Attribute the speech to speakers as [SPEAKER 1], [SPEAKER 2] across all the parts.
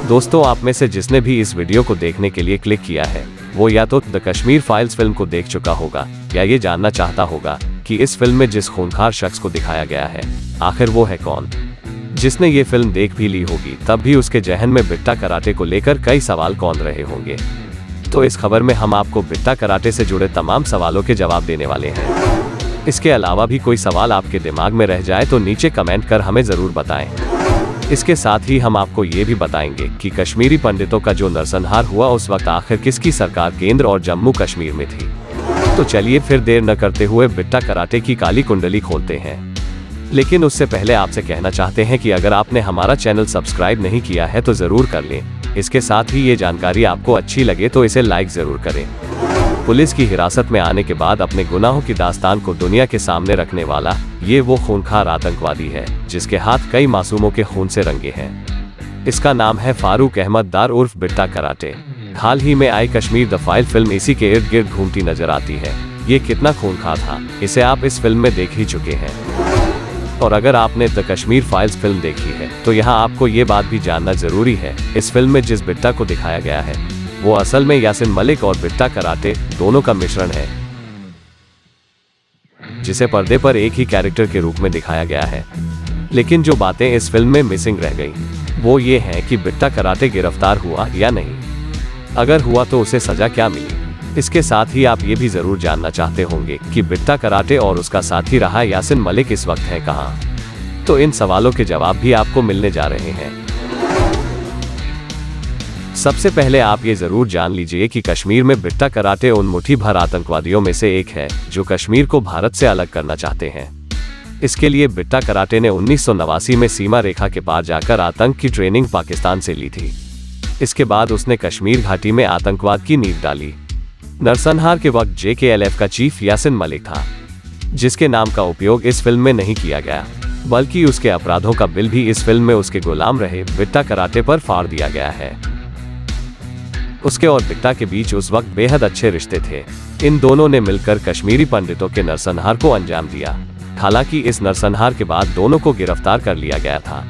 [SPEAKER 1] दोस्तों, आप में से जिसने भी इस वीडियो को देखने के लिए क्लिक किया है वो या तो द कश्मीर फाइल्स फिल्म को देख चुका होगा या ये जानना चाहता होगा कि इस फिल्म में जिस खूंखार शख्स को दिखाया गया है आखिर वो है कौन। जिसने ये फिल्म देख भी ली होगी तब भी उसके जहन में बिट्टा कराटे को लेकर कई सवाल कौंध रहे होंगे। तो इस खबर में हम आपको बिट्टा कराटे से जुड़े तमाम सवालों के जवाब देने वाले हैं। इसके अलावा भी कोई सवाल आपके दिमाग में रह जाए तो नीचे कमेंट कर हमें जरूर बताएं। इसके साथ ही हम आपको ये भी बताएंगे कि कश्मीरी पंडितों का जो नरसंहार हुआ उस वक्त आखिर किसकी सरकार केंद्र और जम्मू कश्मीर में थी। तो चलिए फिर देर न करते हुए बिट्टा कराटे की काली कुंडली खोलते हैं। लेकिन उससे पहले आपसे कहना चाहते हैं कि अगर आपने हमारा चैनल सब्सक्राइब नहीं किया है तो जरूर कर लें। इसके साथ ही ये जानकारी आपको अच्छी लगे तो इसे लाइक जरूर करें। पुलिस की हिरासत में आने के बाद अपने गुनाहों की दास्तान को दुनिया के सामने रखने वाला ये वो खूंखार आतंकवादी है जिसके हाथ कई मासूमों के खून से रंगे हैं। इसका नाम है फारूक अहमद दार उर्फ बिट्टा कराटे। हाल ही में आई कश्मीर द फाइल फिल्म इसी के इर्द गिर्द घूमती नजर आती है। ये कितना खूंखार था इसे आप इस फिल्म में देख ही चुके हैं। और अगर आपने द कश्मीर फाइल्स फिल्म देखी है तो यहाँ आपको ये बात भी जानना जरूरी है, इस फिल्म में जिस बिट्टा को दिखाया गया है वो असल में यासिन मलिक और बिट्टा कराटे दोनों का मिश्रण है, जिसे पर्दे पर एक ही कैरेक्टर के रूप में दिखाया गया है। लेकिन जो बातें इस फिल्म में मिसिंग रह गई वो ये हैं कि बिट्टा कराटे गिरफ्तार हुआ या नहीं, अगर हुआ तो उसे सजा क्या मिली। इसके साथ ही आप ये भी जरूर जानना चाहते होंगे कि बिट्टा कराटे और उसका साथी रहा यासिन मलिक इस वक्त है कहाँ। तो इन सवालों के जवाब भी आपको मिलने जा रहे हैं। सबसे पहले आप ये जरूर जान लीजिए कि कश्मीर में बिट्टा कराटे उन मुट्ठी भर आतंकवादियों में से एक है जो कश्मीर को भारत से अलग करना चाहते हैं। इसके लिए बिट्टा कराटे ने 1989 में सीमा रेखा के पार जाकर आतंक की ट्रेनिंग पाकिस्तान से ली थी। इसके बाद उसने कश्मीर घाटी में आतंकवाद की नींव डाली। नरसंहार के वक्त JKLF का चीफ यासिन मलिक था, जिसके नाम का उपयोग इस फिल्म में नहीं किया गया, बल्कि उसके अपराधों का बिल भी इस फिल्म में उसके गुलाम रहे बिट्टा कराटे पर फाड़ दिया गया है। उसके और बिट्टा के बीच उस वक्त बेहद अच्छे रिश्ते थे। इन दोनों ने मिलकर कश्मीरी पंडितों के नरसंहार को अंजाम दिया। हालांकि इस नरसंहार के बाद दोनों को गिरफ्तार कर लिया गया था,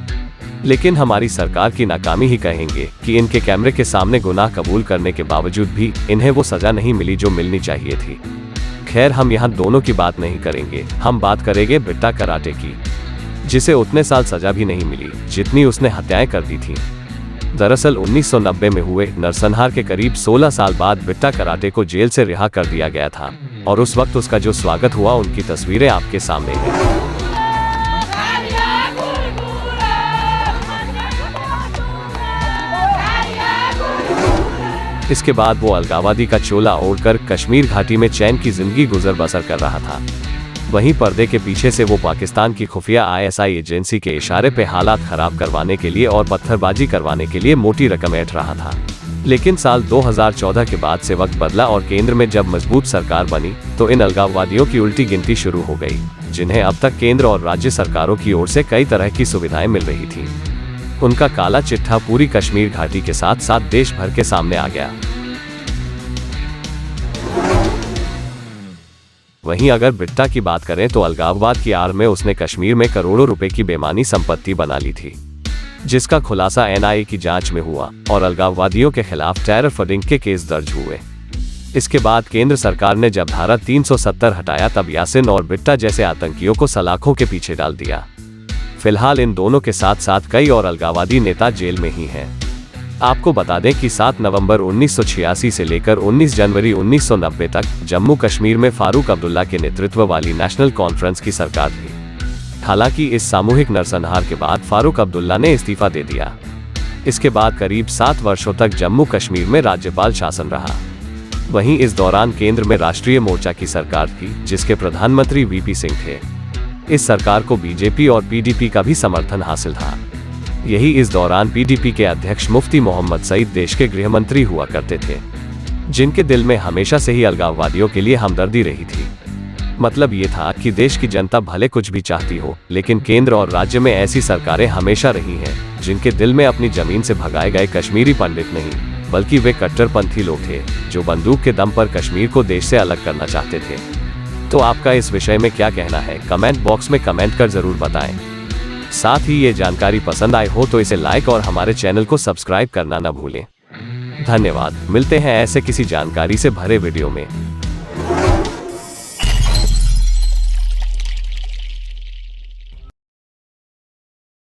[SPEAKER 1] लेकिन हमारी सरकार की नाकामी ही कहेंगे कि इनके कैमरे के सामने गुनाह कबूल करने के बावजूद भी इन्हें वो सजा नहीं मिली जो मिलनी चाहिए थी। खैर, हम यहाँ दोनों की बात नहीं करेंगे, हम बात करेंगे बिट्टा कराटे की, जिसे उतने साल सजा भी नहीं मिली जितनी उसने हत्याएं कर दी थी। दरअसल 1990 में हुए नरसंहार के करीब 16 साल बाद बिट्टा कराटे को जेल से रिहा कर दिया गया था और उस वक्त उसका जो स्वागत हुआ उनकी तस्वीरें आपके सामने हैं। इसके बाद वो अलगावादी का चोला ओढ़कर कश्मीर घाटी में चैन की जिंदगी गुजर बसर कर रहा था। वहीं पर्दे के पीछे से वो पाकिस्तान की खुफिया ISI एजेंसी के इशारे पे हालात खराब करवाने के लिए और पत्थरबाजी करवाने के लिए मोटी रकम ऐंठ रहा था। लेकिन साल 2014 के बाद से वक्त बदला और केंद्र में जब मजबूत सरकार बनी तो इन अलगाववादियों की उल्टी गिनती शुरू हो गई, जिन्हें अब तक केंद्र और राज्य सरकारों की ओर से कई तरह की सुविधाएं मिल रही थी। उनका काला चिट्ठा पूरी कश्मीर घाटी के साथ साथ देश भर के सामने आ गया। वहीं अगर बिट्टा की बात करें तो अलगाववाद की आड़ में उसने कश्मीर में करोड़ों रुपए की बेमानी संपत्ति बना ली थी, जिसका खुलासा NIA की जांच में हुआ और अलगाववादियों के खिलाफ टेरर फंडिंग के केस दर्ज हुए। इसके बाद केंद्र सरकार ने जब धारा 370 हटाया तब यासिन और बिट्टा जैसे आतंकियों को सलाखों के पीछे डाल दिया। फिलहाल इन दोनों के साथ साथ कई और अलगाववादी नेता जेल में ही हैं। आपको बता दें कि 7 नवंबर 1986 से लेकर 19 जनवरी 1990 तक जम्मू कश्मीर में फारूक अब्दुल्ला के नेतृत्व वाली नेशनल कॉन्फ्रेंस की सरकार थी। हालांकि इस सामूहिक नरसंहार के बाद फारूक अब्दुल्ला ने इस्तीफा दे दिया। इसके बाद करीब 7 वर्षों तक जम्मू कश्मीर में राज्यपाल शासन रहा। वहीं इस दौरान केंद्र में राष्ट्रीय मोर्चा की सरकार थी, जिसके प्रधानमंत्री VP सिंह थे। इस सरकार को BJP और PDP का भी समर्थन हासिल था। यही इस दौरान PDP के अध्यक्ष मुफ्ती मोहम्मद सईद देश के गृह मंत्री हुआ करते थे, जिनके दिल में हमेशा से ही अलगाववादियों के लिए हमदर्दी रही थी। मतलब ये था कि देश की जनता भले कुछ भी चाहती हो, लेकिन केंद्र और राज्य में ऐसी सरकारें हमेशा रही हैं जिनके दिल में अपनी जमीन से भगाए गए कश्मीरी पंडित नहीं, बल्कि वे कट्टरपंथी लोग थे जो बंदूक के दम पर कश्मीर को देश से अलग करना चाहते थे। तो आपका इस विषय में क्या कहना है, कमेंट बॉक्स में कमेंट कर जरूर बताएं। साथ ही ये जानकारी पसंद आई हो तो इसे लाइक और हमारे चैनल को सब्सक्राइब करना न भूलें। धन्यवाद। मिलते हैं ऐसे किसी जानकारी से भरे वीडियो में।